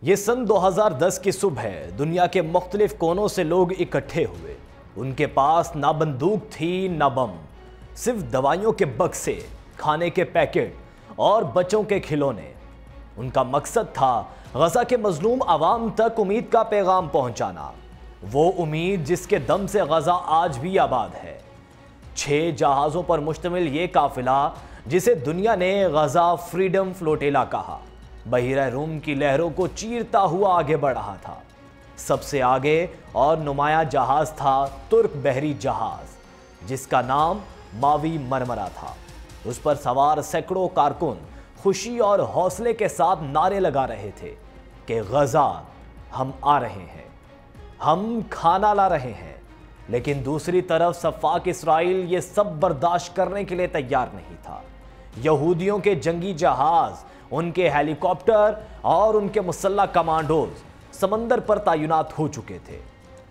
یہ سن 2010 کی صبح ہے۔ دنیا کے مختلف کونوں سے لوگ اکٹھے ہوئے۔ ان کے پاس نہ بندوق تھی نہ بم، صرف دوائیوں کے بکسے، کھانے کے پیکٹ اور بچوں کے کھلونے۔ ان کا مقصد تھا غزہ کے مظلوم عوام تک امید کا پیغام پہنچانا، وہ امید جس کے دم سے غزہ آج بھی آباد ہے۔ 6 جہازوں پر مشتمل یہ قافلہ، جسے دنیا نے غزہ فریڈم فلوٹیلا کہا، بحیرہ روم کی لہروں کو چیرتا ہوا آگے بڑھ رہا تھا۔ سب سے آگے اور نمایاں جہاز تھا ترک بحری جہاز، جس کا نام ماوی مرمرا تھا۔ اس پر سوار سینکڑوں کارکن خوشی اور حوصلے کے ساتھ نعرے لگا رہے تھے کہ غزہ ہم آ رہے ہیں، ہم کھانا لا رہے ہیں۔ لیکن دوسری طرف سفاک اسرائیل یہ سب برداشت کرنے کے لیے تیار نہیں تھا۔ یہودیوں کے جنگی جہاز، ان کے ہیلی کاپٹر اور ان کے مسلح کمانڈوز سمندر پر تعینات ہو چکے تھے۔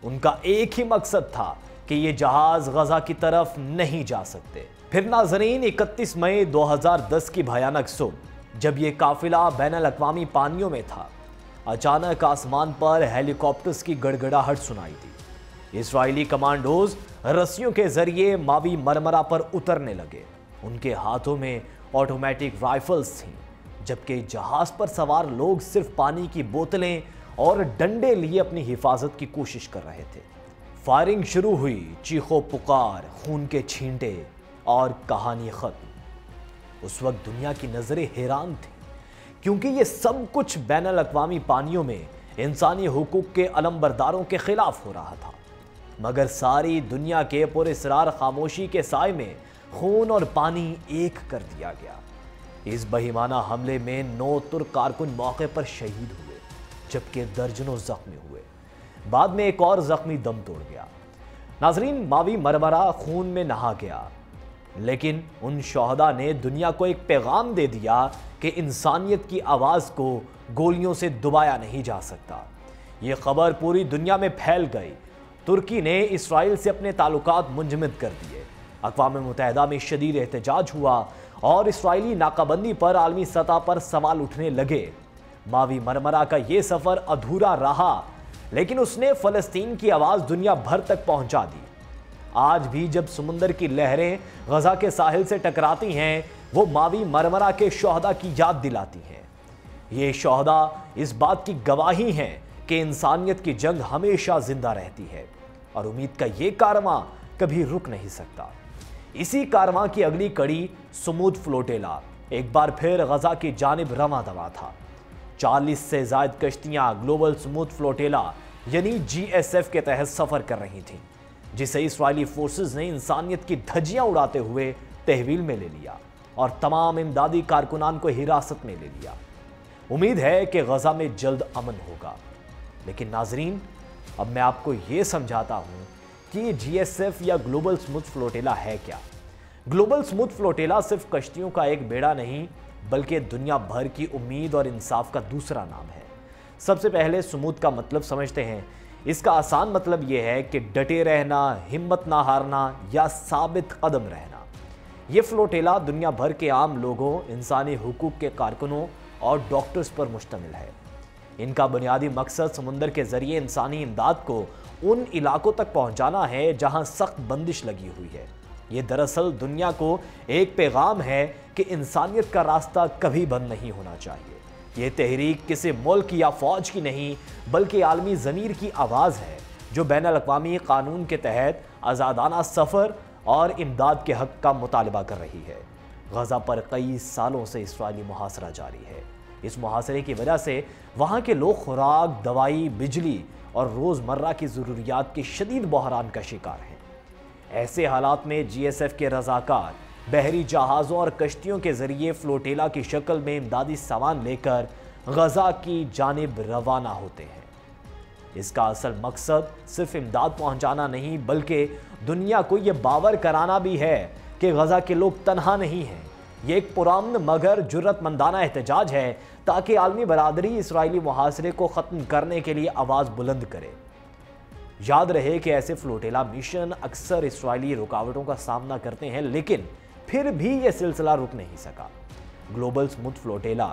ان کا ایک ہی مقصد تھا کہ یہ جہاز غزہ کی طرف نہیں جا سکتے۔ پھر ناظرین، 31 مئی 2010 کی بھیانک صبح، جب یہ قافلہ بین الاقوامی پانیوں میں تھا، اچانک آسمان پر ہیلی کاپٹرز کی گڑگڑاہٹ سنائی دی۔ اسرائیلی کمانڈوز رسیوں کے ذریعے ماوی مرمرا پر اترنے لگے۔ ان کے ہاتھوں میں آٹومیٹک رائفلز تھیں، جبکہ جہاز پر سوار لوگ صرف پانی کی بوتلیں اور ڈنڈے لیے اپنی حفاظت کی کوشش کر رہے تھے۔ فائرنگ شروع ہوئی، چیخو پکار، خون کے چھینٹے اور کہانی ختم۔ اس وقت دنیا کی نظریں حیران تھیں، کیونکہ یہ سب کچھ بین الاقوامی پانیوں میں انسانی حقوق کے علمبرداروں کے خلاف ہو رہا تھا، مگر ساری دنیا کے پراسرار خاموشی کے سائے میں خون اور پانی ایک کر دیا گیا۔ اس بہیمانہ حملے میں 9 ترک کارکن موقع پر شہید ہوئے، جبکہ درجنوں زخمی ہوئے۔ بعد میں ایک اور زخمی دم توڑ گیا۔ ناظرین، ماوی مرمرا خون میں نہا گیا، لیکن ان شہداء نے دنیا کو ایک پیغام دے دیا کہ انسانیت کی آواز کو گولیوں سے دبایا نہیں جا سکتا۔ یہ خبر پوری دنیا میں پھیل گئی۔ ترکی نے اسرائیل سے اپنے تعلقات منجمد کر دیے۔ اقوام متحدہ میں شدید احتجاج ہوا اور اسرائیلی ناکہ بندی پر عالمی سطح پر سوال اٹھنے لگے۔ ماوی مرمرا کا یہ سفر ادھورا رہا، لیکن اس نے فلسطین کی آواز دنیا بھر تک پہنچا دی۔ آج بھی جب سمندر کی لہریں غزہ کے ساحل سے ٹکراتی ہیں، وہ ماوی مرمرا کے شہداء کی یاد دلاتی ہیں۔ یہ شہداء اس بات کی گواہی ہیں کہ انسانیت کی جنگ ہمیشہ زندہ رہتی ہے، اور امید کا یہ کارواں کبھی رک نہیں سکتا۔ اسی کارواں کی اگلی کڑی سمود فلوٹیلا ایک بار پھر غزہ کی جانب رواں دوا تھا۔ 40 سے زائد کشتیاں گلوبل سمود فلوٹیلا یعنی GSF کے تحت سفر کر رہی تھیں، جسے اسرائیلی فورسز نے انسانیت کی دھجیاں اڑاتے ہوئے تحویل میں لے لیا اور تمام امدادی کارکنان کو حراست میں لے لیا۔ امید ہے کہ غزہ میں جلد امن ہوگا۔ لیکن ناظرین، اب میں آپ کو یہ سمجھاتا ہوں کہ یہ GSF یا گلوبل سمود فلوٹیلا ہے کیا۔ گلوبل سمود فلوٹیلا صرف کشتیوں کا ایک بیڑا نہیں، بلکہ دنیا بھر کی امید اور انصاف کا دوسرا نام ہے۔ سب سے پہلے سمود کا مطلب سمجھتے ہیں۔ اس کا آسان مطلب یہ ہے کہ ڈٹے رہنا، ہمت نہ ہارنا یا ثابت قدم رہنا۔ یہ فلوٹیلا دنیا بھر کے عام لوگوں، انسانی حقوق کے کارکنوں اور ڈاکٹرز پر مشتمل ہے۔ ان کا بنیادی مقصد سمندر کے ذریعے انسانی امداد کو ان علاقوں تک پہنچانا ہے جہاں سخت بندش لگی ہوئی ہے۔ یہ دراصل دنیا کو ایک پیغام ہے کہ انسانیت کا راستہ کبھی بند نہیں ہونا چاہیے۔ یہ تحریک کسی ملک یا فوج کی نہیں، بلکہ عالمی ضمیر کی آواز ہے، جو بین الاقوامی قانون کے تحت آزادانہ سفر اور امداد کے حق کا مطالبہ کر رہی ہے۔ غزہ پر کئی سالوں سے اسرائیلی محاصرہ جاری ہے۔ اس محاصرے کی وجہ سے وہاں کے لوگ خوراک، دوائی، بجلی اور روزمرہ کی ضروریات کے شدید بحران کا شکار ہیں۔ ایسے حالات میں GSF کے رضاکار بحری جہازوں اور کشتیوں کے ذریعے فلوٹیلا کی شکل میں امدادی سامان لے کر غزہ کی جانب روانہ ہوتے ہیں۔ اس کا اصل مقصد صرف امداد پہنچانا نہیں، بلکہ دنیا کو یہ باور کرانا بھی ہے کہ غزہ کے لوگ تنہا نہیں ہیں۔ یہ ایک پرامن مگر جرأت مندانہ احتجاج ہے، تاکہ عالمی برادری اسرائیلی محاصرے کو ختم کرنے کے لیے آواز بلند کرے۔ یاد رہے کہ ایسے فلوٹیلا مشن اکثر اسرائیلی رکاوٹوں کا سامنا کرتے ہیں، لیکن پھر بھی یہ سلسلہ رک نہیں سکا۔ گلوبل سمود فلوٹیلا